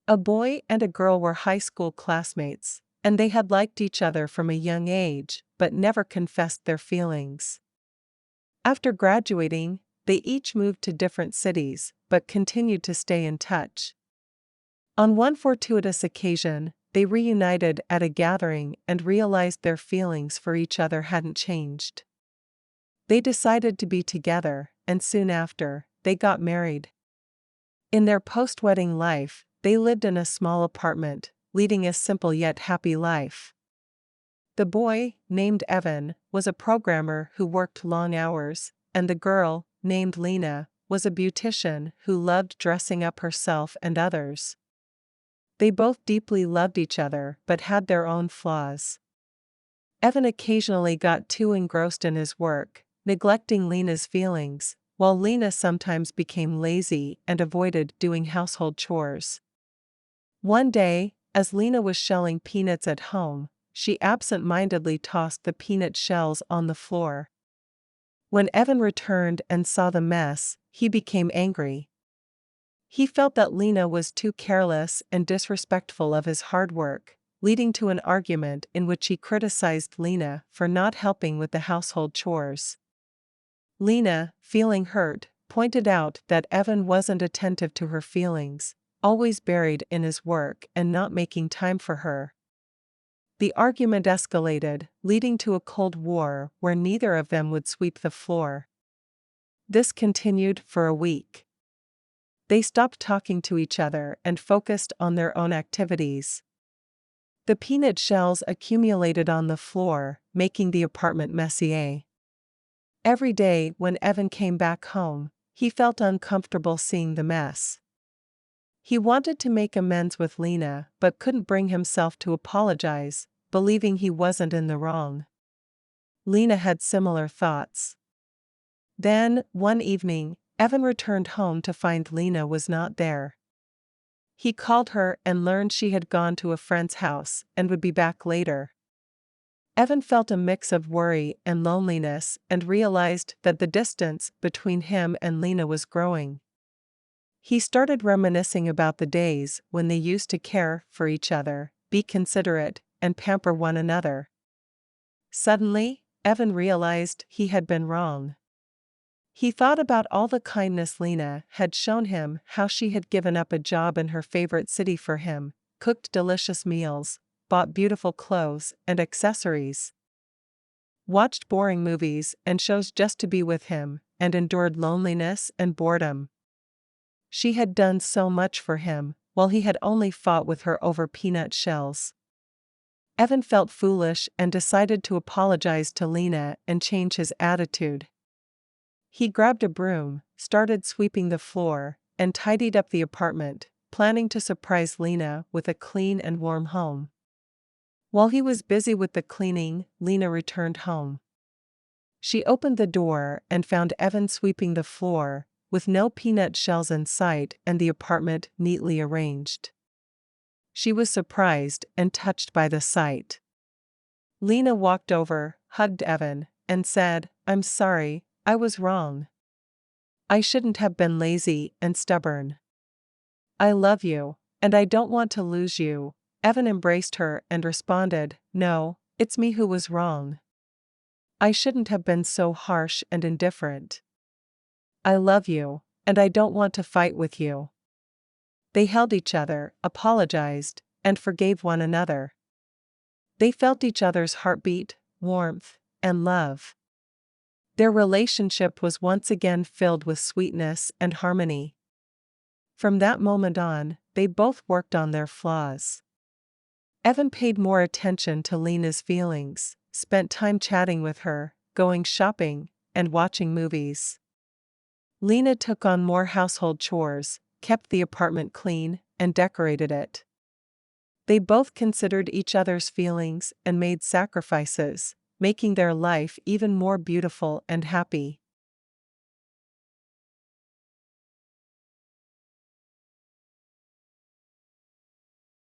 A boy and a girl were high school classmates, and they had liked each other from a young age, but never confessed their feelings. After graduating, they each moved to different cities, but continued to stay in touch. On one fortuitous occasion, they reunited at a gathering and realized their feelings for each other hadn't changed. They decided to be together, and soon after, they got married. In their post-wedding life, they lived in a small apartment, leading a simple yet happy life. The boy, named Evan, was a programmer who worked long hours, and the girl, named Lena, was a beautician who loved dressing up herself and others. They both deeply loved each other but had their own flaws. Evan occasionally got too engrossed in his work, neglecting Lena's feelings, while Lena sometimes became lazy and avoided doing household chores. One day, as Lena was shelling peanuts at home, she absent-mindedly tossed the peanut shells on the floor. When Evan returned and saw the mess, he became angry. He felt that Lena was too careless and disrespectful of his hard work, leading to an argument in which he criticized Lena for not helping with the household chores. Lena, feeling hurt, pointed out that Evan wasn't attentive to her feelings, always buried in his work and not making time for her. The argument escalated, leading to a cold war where neither of them would sweep the floor. This continued for a week. They stopped talking to each other and focused on their own activities. The peanut shells accumulated on the floor, making the apartment messy. Every day when Evan came back home, he felt uncomfortable seeing the mess. He wanted to make amends with Lena but couldn't bring himself to apologize, believing he wasn't in the wrong. Lena had similar thoughts. Then, one evening, Evan returned home to find Lena was not there. He called her and learned she had gone to a friend's house and would be back later. Evan felt a mix of worry and loneliness and realized that the distance between him and Lena was growing. He started reminiscing about the days when they used to care for each other, be considerate, and pamper one another. Suddenly, Evan realized he had been wrong. He thought about all the kindness Lena had shown him, how she had given up a job in her favorite city for him, cooked delicious meals, bought beautiful clothes and accessories, watched boring movies and shows just to be with him, and endured loneliness and boredom. She had done so much for him, while he had only fought with her over peanut shells. Evan felt foolish and decided to apologize to Lena and change his attitude. He grabbed a broom, started sweeping the floor, and tidied up the apartment, planning to surprise Lena with a clean and warm home. While he was busy with the cleaning, Lena returned home. She opened the door and found Evan sweeping the floor, with no peanut shells in sight and the apartment neatly arranged. She was surprised and touched by the sight. Lena walked over, hugged Evan, and said, "I'm sorry, I was wrong. I shouldn't have been lazy and stubborn. I love you, and I don't want to lose you." Evan embraced her and responded, "No, it's me who was wrong. I shouldn't have been so harsh and indifferent. I love you, and I don't want to fight with you." They held each other, apologized, and forgave one another. They felt each other's heartbeat, warmth, and love. Their relationship was once again filled with sweetness and harmony. From that moment on, they both worked on their flaws. Evan paid more attention to Lena's feelings, spent time chatting with her, going shopping, and watching movies. Lena took on more household chores, kept the apartment clean, and decorated it. They both considered each other's feelings and made sacrifices, making their life even more beautiful and happy.